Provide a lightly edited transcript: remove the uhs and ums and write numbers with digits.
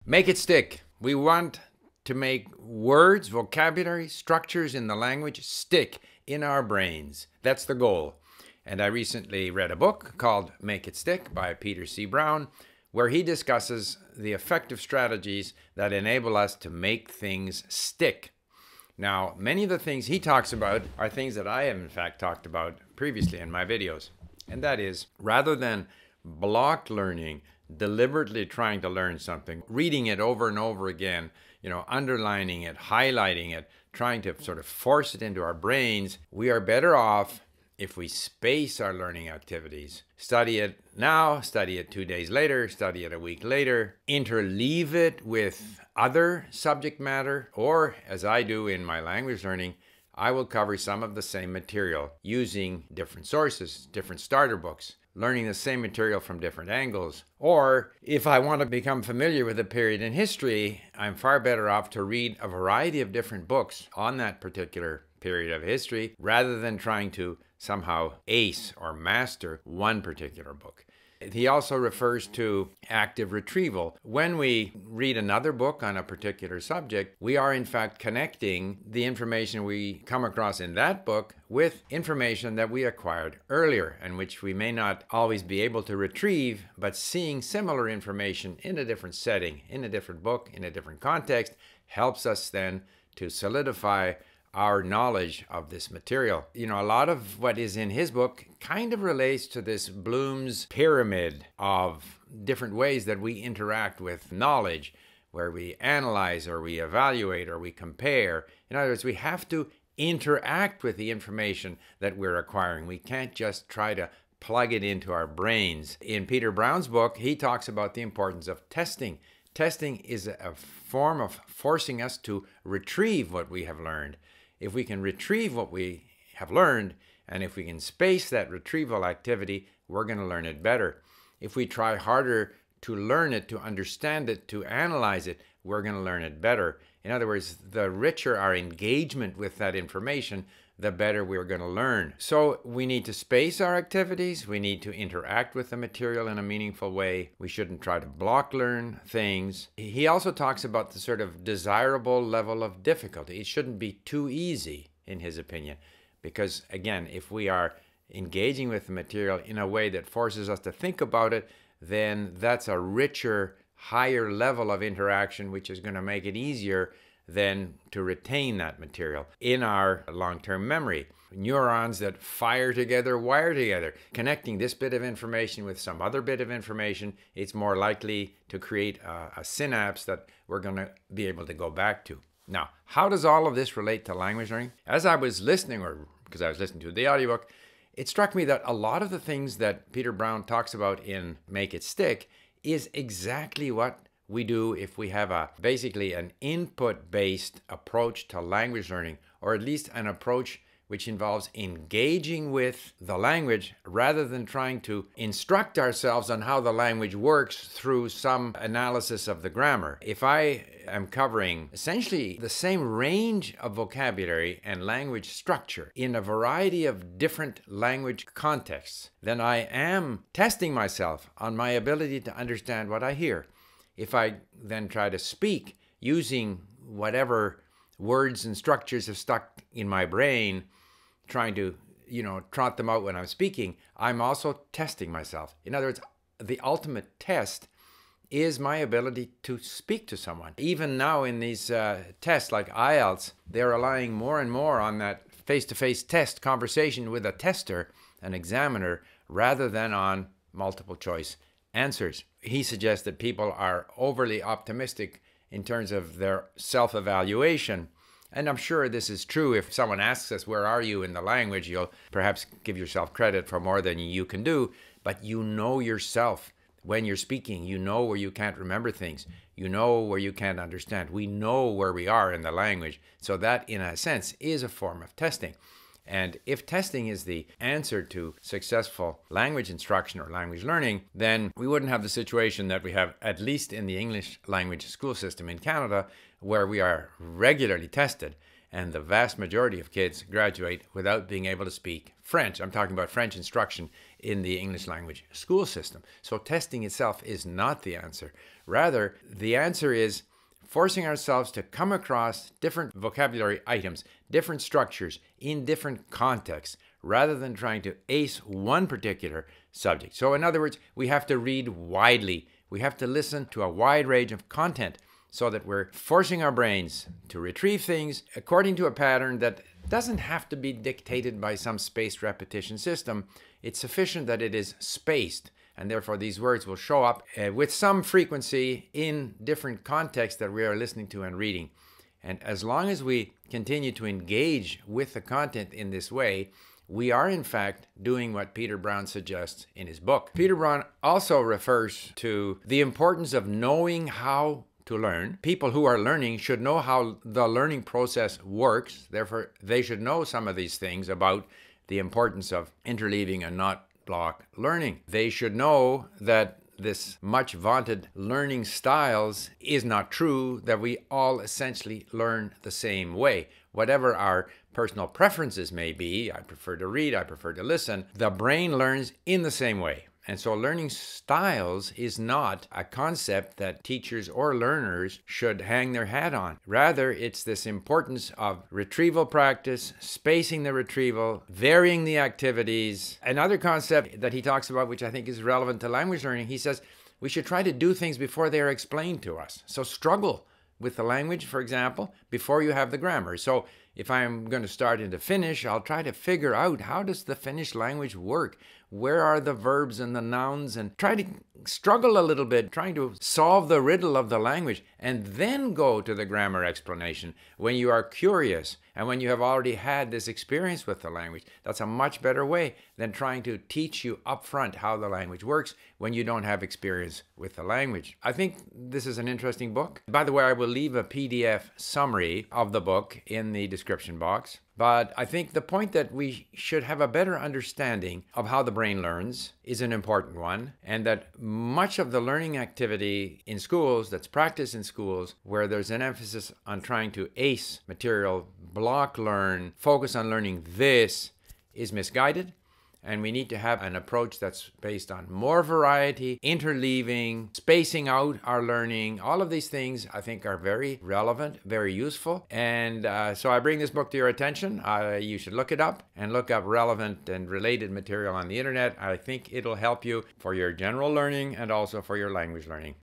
Make it stick. We want to make words, vocabulary, structures in the language stick in our brains. That's the goal. And I recently read a book called Make It Stick by Peter C. Brown, where he discusses the effective strategies that enable us to make things stick. Now, many of the things he talks about are things that I have in fact talked about previously in my videos. And that is, rather than block learning, deliberately trying to learn something, reading it over and over again, underlining it, highlighting it, trying to sort of force it into our brains, we are better off if we space our learning activities. Study it now, study it 2 days later, study it a week later, interleave it with other subject matter, or as I do in my language learning, I will cover some of the same material using different sources, different starter books, learning the same material from different angles. Or if I want to become familiar with a period in history, I'm far better off to read a variety of different books on that particular period of history rather than trying to somehow ace or master one particular book. He also refers to active retrieval. When we read another book on a particular subject, we are in fact connecting the information we come across in that book with information that we acquired earlier and which we may not always be able to retrieve, but seeing similar information in a different setting, in a different book, in a different context, helps us then to solidify our knowledge of this material. A lot of what is in his book kind of relates to this Bloom's pyramid of different ways that we interact with knowledge, where we analyze or we evaluate or we compare. In other words, we have to interact with the information that we're acquiring. We can't just try to plug it into our brains. In Peter Brown's book, he talks about the importance of testing. Testing is a form of forcing us to retrieve what we have learned. If we can retrieve what we have learned, and if we can space that retrieval activity, we're going to learn it better. If we try harder to learn it, to understand it, to analyze it, we're going to learn it better. In other words, the richer our engagement with that information, the better we're going to learn. So we need to space our activities. We need to interact with the material in a meaningful way. We shouldn't try to block learn things. He also talks about the sort of desirable level of difficulty. It shouldn't be too easy, in his opinion, because again, if we are engaging with the material in a way that forces us to think about it, then that's a richer, higher level of interaction, which is going to make it easier than to retain that material in our long-term memory. Neurons that fire together wire together. Connecting this bit of information with some other bit of information, it's more likely to create a synapse that we're going to be able to go back to. Now, how does all of this relate to language learning? As I was listening, or because I was listening to the audiobook, it struck me that a lot of the things that Peter Brown talks about in Make It Stick is exactly what we do if we have basically an input-based approach to language learning, or at least an approach which involves engaging with the language rather than trying to instruct ourselves on how the language works through some analysis of the grammar. If I am covering essentially the same range of vocabulary and language structure in a variety of different language contexts, then I am testing myself on my ability to understand what I hear. If I then try to speak using whatever words and structures have stuck in my brain, trying to, trot them out when I'm speaking, I'm also testing myself. In other words, the ultimate test is my ability to speak to someone. Even now in these tests like IELTS, they're relying more and more on that face-to-face test conversation with a tester, an examiner, rather than on multiple choice answers. He suggests that people are overly optimistic in terms of their self-evaluation. And I'm sure this is true. If someone asks us, where are you in the language, you'll perhaps give yourself credit for more than you can do. But you know yourself when you're speaking. You know where you can't remember things. You know where you can't understand. We know where we are in the language. So that, in a sense, is a form of testing. And if testing is the answer to successful language instruction or language learning, then we wouldn't have the situation that we have, at least in the English language school system in Canada, where we are regularly tested. and the vast majority of kids graduate without being able to speak French. I'm talking about French instruction in the English language school system. So testing itself is not the answer. Rather, the answer is forcing ourselves to come across different vocabulary items, different structures in different contexts, rather than trying to ace one particular subject. So in other words, we have to read widely. We have to listen to a wide range of content so that we're forcing our brains to retrieve things according to a pattern that doesn't have to be dictated by some spaced repetition system. It's sufficient that it is spaced, and therefore these words will show up with some frequency in different contexts that we are listening to and reading. And as long as we continue to engage with the content in this way, we are in fact doing what Peter Brown suggests in his book. Peter Brown also refers to the importance of knowing how to learn. People who are learning should know how the learning process works. Therefore, they should know some of these things about the importance of interleaving and not block learning. They should know that this much vaunted learning styles is not true, that we all essentially learn the same way. Whatever our personal preferences may be, I prefer to read, I prefer to listen, the brain learns in the same way. And so learning styles is not a concept that teachers or learners should hang their hat on. Rather, it's this importance of retrieval practice, spacing the retrieval, varying the activities. Another concept that he talks about, which I think is relevant to language learning, he says we should try to do things before they are explained to us. So struggle with the language, for example, before you have the grammar. So if I'm going to start into Finnish, I'll try to figure out, how does the Finnish language work? Where are the verbs and the nouns? And try to struggle a little bit, trying to solve the riddle of the language, and then go to the grammar explanation when you are curious and when you have already had this experience with the language. That's a much better way than trying to teach you up front how the language works when you don't have experience with the language. I think this is an interesting book. By the way, I will leave a PDF summary of the book in the description box. But I think the point that we should have a better understanding of how the brain learns is an important one, and that much of the learning activity in schools that's practiced in schools, where there's an emphasis on trying to ace material, block learn, focus on learning this, is misguided. And we need to have an approach that's based on more variety, interleaving, spacing out our learning. All of these things I think are very relevant, very useful. And so I bring this book to your attention. You should look it up and look up relevant and related material on the internet. I think it'll help you for your general learning and also for your language learning.